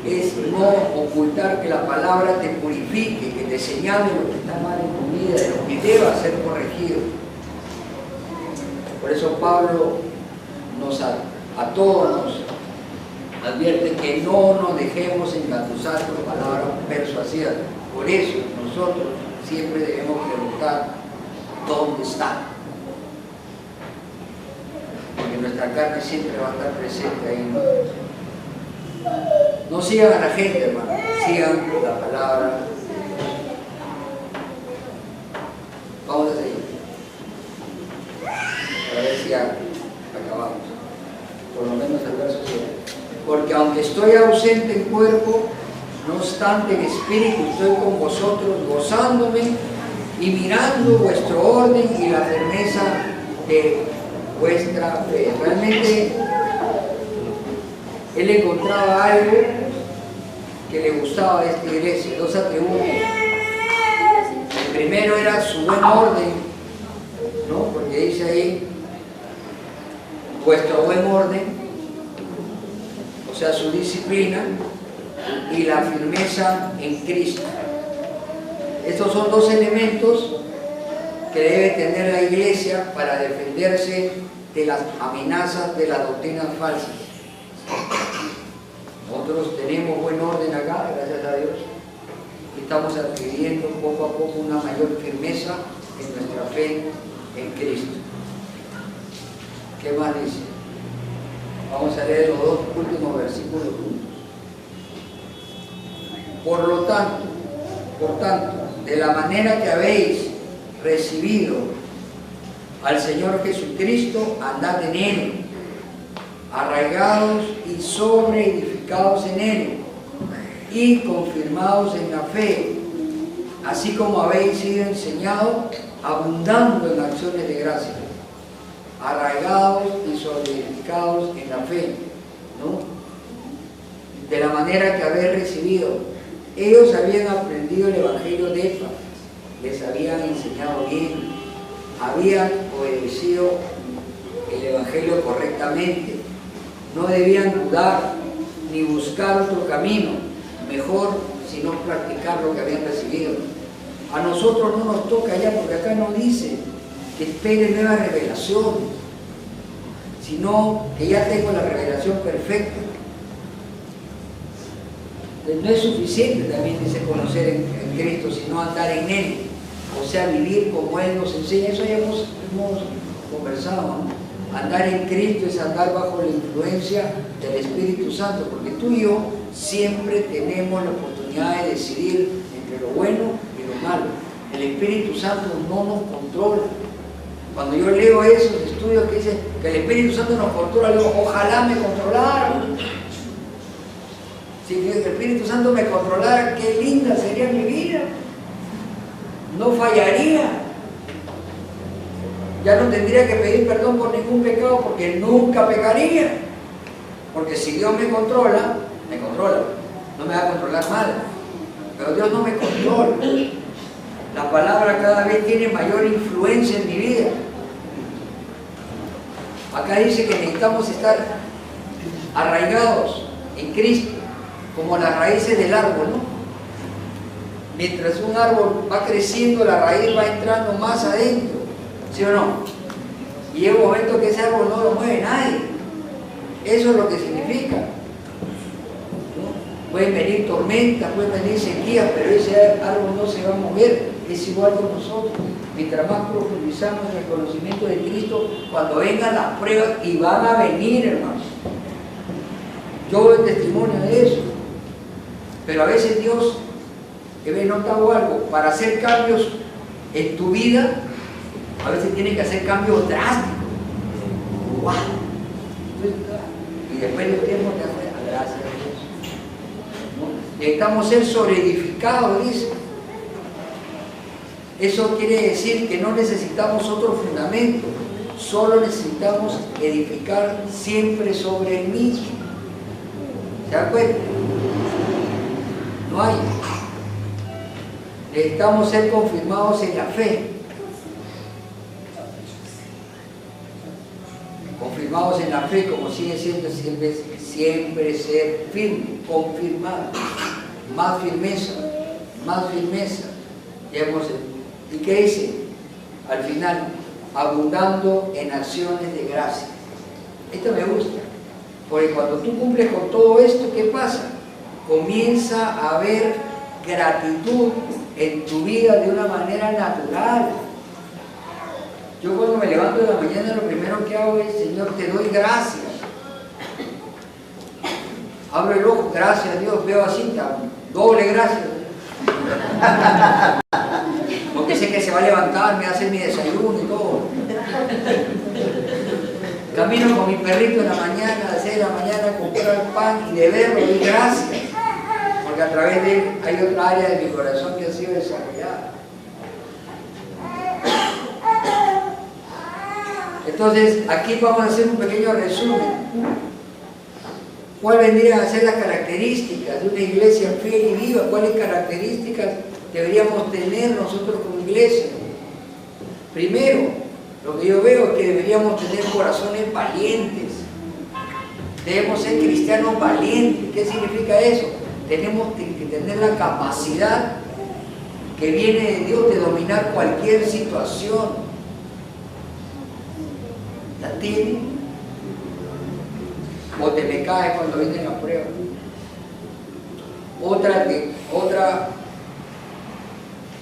es no ocultar que la palabra te purifique, que te señale lo que está mal en tu vida, de lo que deba ser corregido. Por eso Pablo a todos nos advierte que no nos dejemos engatusar por palabras persuasivas. Por eso nosotros siempre debemos preguntar ¿dónde está? Porque nuestra carne siempre va a estar presente ahí, ¿no? No sigan a la gente, hermano, sigan la palabra. Vamos a seguir. A ver si acabamos. Por lo menos el verso 7. Porque aunque estoy ausente en cuerpo, no obstante en espíritu estoy con vosotros, gozándome y mirando vuestro orden y la firmeza de vuestra fe. Realmente él encontraba algo que le gustaba de esta iglesia, dos atributos. El primero era su buen orden, ¿no? Porque dice ahí, vuestro buen orden, o sea, su disciplina y la firmeza en Cristo. Estos son dos elementos que debe tener la iglesia para defenderse de las amenazas de las doctrinas falsas. Nosotros tenemos buen orden acá, gracias a Dios, y estamos adquiriendo poco a poco una mayor firmeza en nuestra fe en Cristo. ¿Qué más dice? Vamos a leer los dos últimos versículos juntos. Por tanto, de la manera que habéis recibido al Señor Jesucristo, andad en Él, arraigados y sobreedificados en Él, y confirmados en la fe, así como habéis sido enseñados, abundando en acciones de gracia. Arraigados y sobreedificados en la fe, ¿no? De la manera que habéis recibido. Ellos habían aprendido el Evangelio de Epa, les habían enseñado bien, habían obedecido el Evangelio correctamente, no debían dudar ni buscar otro camino, mejor sino practicar lo que habían recibido. A nosotros no nos toca ya, porque acá no dice que espere nueva revelación, sino que ya tengo la revelación perfecta. No es suficiente, también dice, conocer en Cristo, sino andar en Él, o sea, vivir como Él nos enseña. Eso ya hemos conversado, ¿no? Andar en Cristo es andar bajo la influencia del Espíritu Santo, porque tú y yo siempre tenemos la oportunidad de decidir entre lo bueno y lo malo. El Espíritu Santo no nos controla. Cuando yo leo esos estudios que dicen que el Espíritu Santo nos controla, digo, ojalá me controlara. Si el Espíritu Santo me controlara, qué linda sería mi vida. No fallaría. Ya no tendría que pedir perdón por ningún pecado, porque nunca pecaría. Porque si Dios me controla, no me va a controlar mal. Pero Dios no me controla. La palabra cada vez tiene mayor influencia en mi vida. Acá dice que necesitamos estar arraigados en Cristo, como las raíces del árbol, ¿no? Mientras un árbol va creciendo, la raíz va entrando más adentro, ¿sí o no? Y llega un momento que ese árbol no lo mueve nadie. Eso es lo que significa, ¿no? Pueden venir tormentas, pueden venir sequías, pero ese árbol no se va a mover. Es igual con nosotros. Mientras más profundizamos en el conocimiento de Cristo, cuando vengan las pruebas, y van a venir, hermanos. Yo doy testimonio de eso. Pero a veces Dios he notado algo, para hacer cambios en tu vida, a veces tienes que hacer cambios drásticos. ¡Wow! Y después de tiempo te hace gracias a Dios. ¿No? Necesitamos ser sobreedificados, dice. Eso quiere decir que no necesitamos otro fundamento, solo necesitamos edificar siempre sobre el mismo. ¿Se dan cuenta? No hay. Necesitamos ser confirmados en la fe. Confirmados en la fe, como sigue siendo siempre ser firme, confirmado. Más firmeza, más firmeza. ¿Y qué dice? Al final, abundando en acciones de gracia. Esto me gusta, porque cuando tú cumples con todo esto, ¿qué pasa? Comienza a haber gratitud en tu vida de una manera natural. Yo cuando me levanto de la mañana, lo primero que hago es: Señor, te doy gracias. Abro el ojo, gracias a Dios, veo así, doble gracias. Porque sé que se va a levantar, me hace mi desayuno y todo. Camino con mi perrito en la mañana, a las 6 de la mañana, a comprar el pan y de verlo doy gracias. Porque a través de él hay otra área de mi corazón que ha sido desarrollada. Entonces, aquí vamos a hacer un pequeño resumen. ¿Cuál vendrían a ser las características de una iglesia fiel y viva? ¿Cuáles características deberíamos tener nosotros como iglesia? Primero, lo que yo veo es que deberíamos tener corazones valientes. Debemos ser cristianos valientes. ¿Qué significa eso? Tenemos que tener la capacidad que viene de Dios de dominar cualquier situación. ¿La tiene? O te me caes cuando viene la prueba. Otra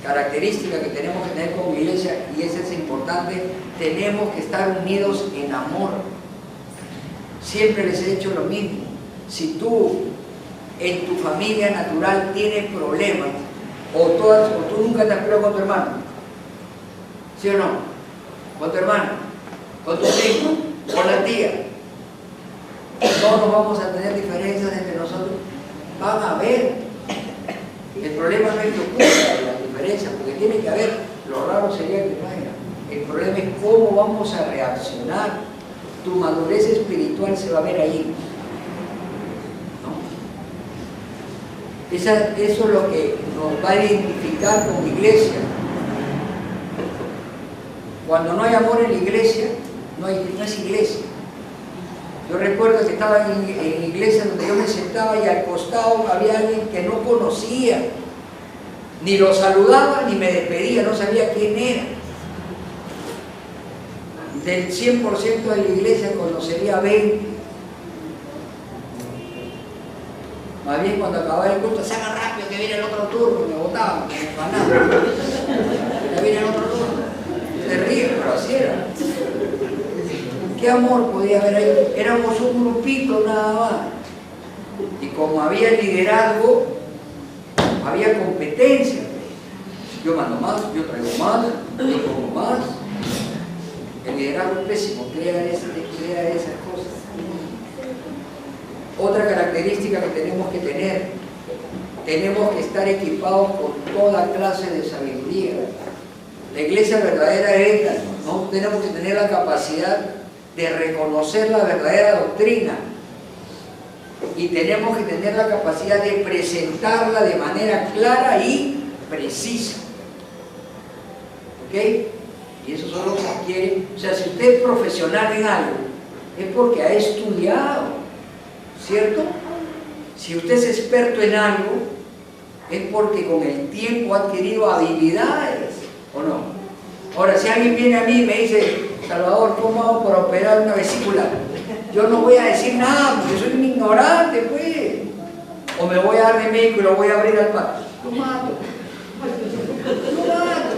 característica que tenemos que tener como iglesia, y esa es importante, tenemos que estar unidos en amor. Siempre les he dicho lo mismo. Si tú en tu familia natural tienes problemas, o tú nunca te has peleado con tu hermano, ¿sí o no? Con tu hermano, con tu primo, con la tía, no nos vamos a tener diferencias entre nosotros. Van a haber. El problema no es que ocurra las diferencias, porque tiene que haber. Lo raro sería que no haya. El problema es cómo vamos a reaccionar. Tu madurez espiritual se va a ver ahí, ¿no? Eso es lo que nos va a identificar como iglesia. Cuando no hay amor en la iglesia, no es iglesia. Yo recuerdo que estaba en iglesia donde yo me sentaba y al costado había alguien que no conocía, ni lo saludaba ni me despedía, no sabía quién era. Del 100% de la iglesia conocería 20. Más bien cuando acababa el culto, se haga rápido que viene el otro turno, me botaban, me empanaban. Ya viene el otro turno. Se ríe, pero así era. ¿Qué amor podía haber ahí? Éramos un grupito nada más. Y como había liderazgo, había competencia. Yo mando más, yo traigo más, yo pongo más. El liderazgo es pésimo, crea esas cosas. Otra característica que tenemos que tener, tenemos que estar equipados con toda clase de sabiduría. La iglesia verdadera es esta, ¿no? Tenemos que tener la capacidad de reconocer la verdadera doctrina y tenemos que tener la capacidad de presentarla de manera clara y precisa. ¿Ok? Y eso solo se adquiere. O sea, si usted es profesional en algo, es porque ha estudiado, ¿cierto? Si usted es experto en algo, es porque con el tiempo ha adquirido habilidades, ¿o no? Ahora, si alguien viene a mí y me dice: Salvador, ¿cómo hago para operar una vesícula? Yo no voy a decir nada, porque soy un ignorante, pues. O me voy a dar de médico y lo voy a abrir al pato. Lo mato. Lo mato.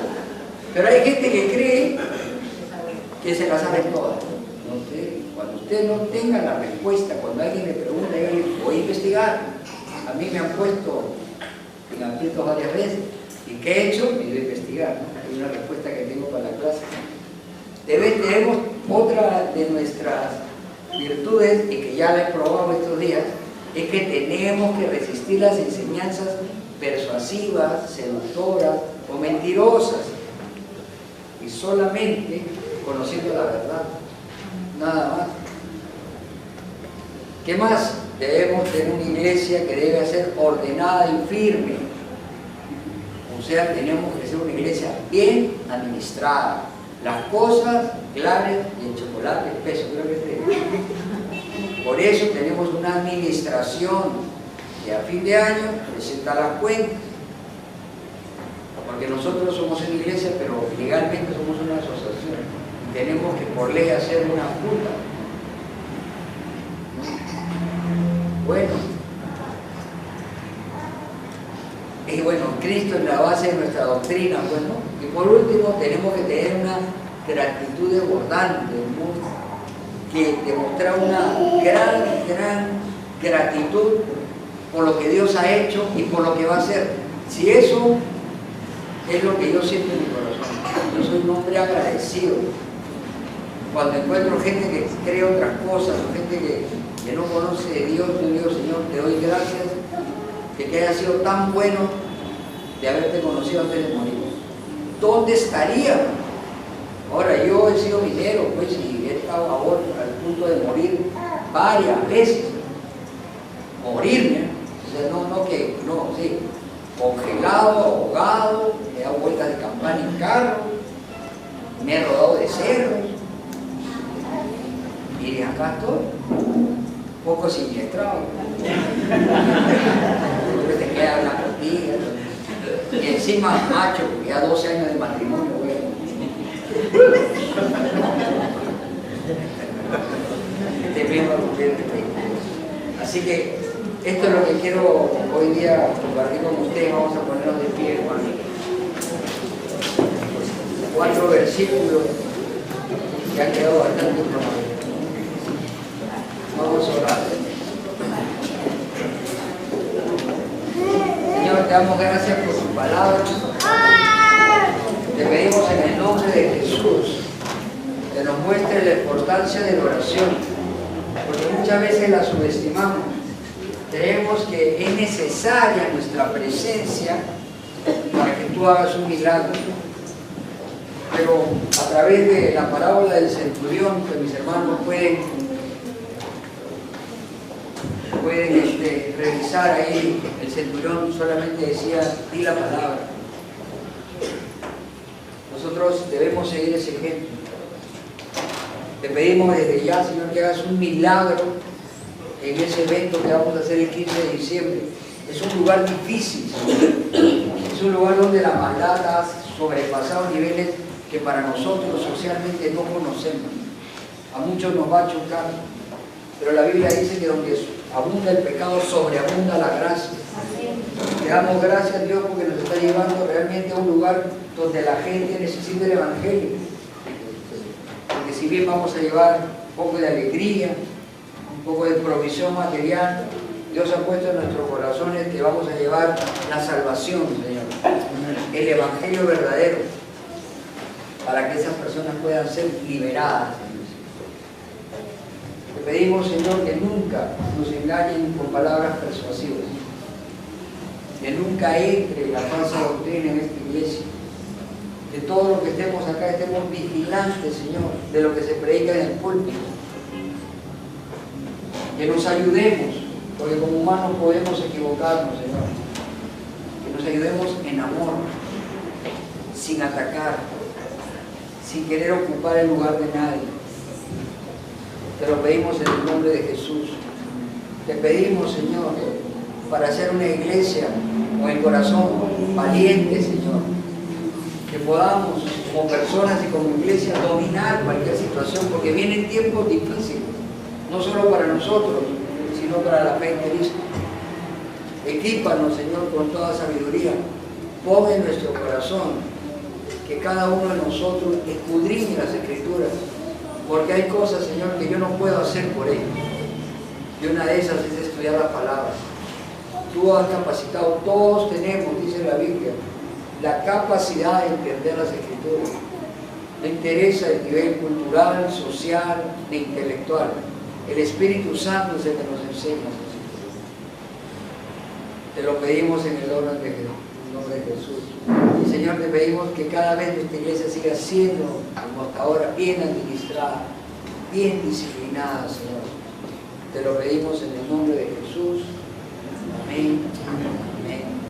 Pero hay gente que cree que se la sabe todas. No sé, cuando usted no tenga la respuesta, cuando alguien le pregunta, yo le voy a investigar. A mí me han puesto en aprietos varias veces. ¿Y qué he hecho? Me he ido a investigar, ¿no? Hay una respuesta que tengo para la clase. Tenemos otra de nuestras virtudes, y que ya la he probado estos días, es que tenemos que resistir las enseñanzas persuasivas, seductoras o mentirosas, y solamente conociendo la verdad, nada más. ¿Qué más? Debemos tener una iglesia que debe ser ordenada y firme. O sea, tenemos que ser una iglesia bien administrada. Las cosas claras y el chocolate espeso, creo que es. Por eso tenemos una administración que a fin de año presenta las cuentas. Porque nosotros somos una iglesia, pero legalmente somos una asociación. Y tenemos que por ley hacer una junta. Bueno, y bueno, Cristo es la base de nuestra doctrina, bueno. Y por último, tenemos que tener una gratitud desbordante, que demostrar una gran gratitud por lo que Dios ha hecho y por lo que va a hacer. Si eso es lo que yo siento en mi corazón, yo soy un hombre agradecido. Cuando encuentro gente que cree otras cosas, o gente que no conoce de Dios, yo digo, Señor, te doy gracias que haya sido tan bueno de haberte conocido antes de morir. ¿Dónde estaría? Ahora, yo he sido minero, pues, y he estado al punto de morir varias veces. Morirme, o sea, sí, congelado, ahogado, me he dado vueltas de campana en carro, me he rodado de cerros, y acá estoy, un poco siniestrado. Después te queda la costilla, y encima macho, porque ya 12 años de matrimonio, güey. Así que esto es lo que quiero hoy día compartir con ustedes. Vamos a ponernos de pie, hermano. 4 versículos que han quedado bastante profundos. Vamos a orar. Señor, te damos gracias por tu palabra. Te pedimos en el nombre de Jesús que nos muestre la importancia de la oración, porque muchas veces la subestimamos. Creemos que es necesaria nuestra presencia para que tú hagas un milagro. Pero a través de la parábola del centurión, que mis hermanos pueden revisar ahí, el centurión solamente decía, di la palabra. Nosotros debemos seguir ese ejemplo. Te pedimos desde ya, Señor, que hagas un milagro en ese evento que vamos a hacer el 15 de diciembre. Es un lugar difícil, es un lugar donde la maldad ha sobrepasado niveles que para nosotros socialmente no conocemos. A muchos nos va a chocar, pero la Biblia dice que donde abunda el pecado, sobreabunda la gracia. Te damos gracias, Dios, porque nos está llevando realmente a un lugar donde la gente necesita el Evangelio. Porque si bien vamos a llevar un poco de alegría, un poco de provisión material, Dios ha puesto en nuestros corazones que vamos a llevar la salvación, Señor, el Evangelio verdadero, para que esas personas puedan ser liberadas. Te pedimos, Señor, que nunca nos engañen con palabras persuasivas, que nunca entre la falsa doctrina en esta iglesia, que todo lo que estemos acá estemos vigilantes, Señor, de lo que se predica en el púlpito, que nos ayudemos, porque como humanos podemos equivocarnos, Señor, que nos ayudemos en amor, sin atacar, sin querer ocupar el lugar de nadie. Te lo pedimos en el nombre de Jesús. Te pedimos, Señor, para hacer una iglesia con el corazón valiente, Señor, que podamos, como personas y como iglesia, dominar cualquier situación, porque vienen tiempos difíciles, no solo para nosotros, sino para la fe en Cristo. Equípanos, Señor, con toda sabiduría. Pon en nuestro corazón que cada uno de nosotros escudriñe las Escrituras, porque hay cosas, Señor, que yo no puedo hacer por ellos. Y una de esas es estudiar la palabra. Tú has capacitado, todos tenemos, dice la Biblia, la capacidad de entender las Escrituras. No interesa el nivel cultural, social ni intelectual. El Espíritu Santo es el que nos enseña. Te lo pedimos en el nombre de Jesús. Y Señor, te pedimos que cada vez nuestra iglesia siga siendo, como hasta ahora, bien administrada, bien disciplinada, Señor. Te lo pedimos en el nombre de Jesús. Amén.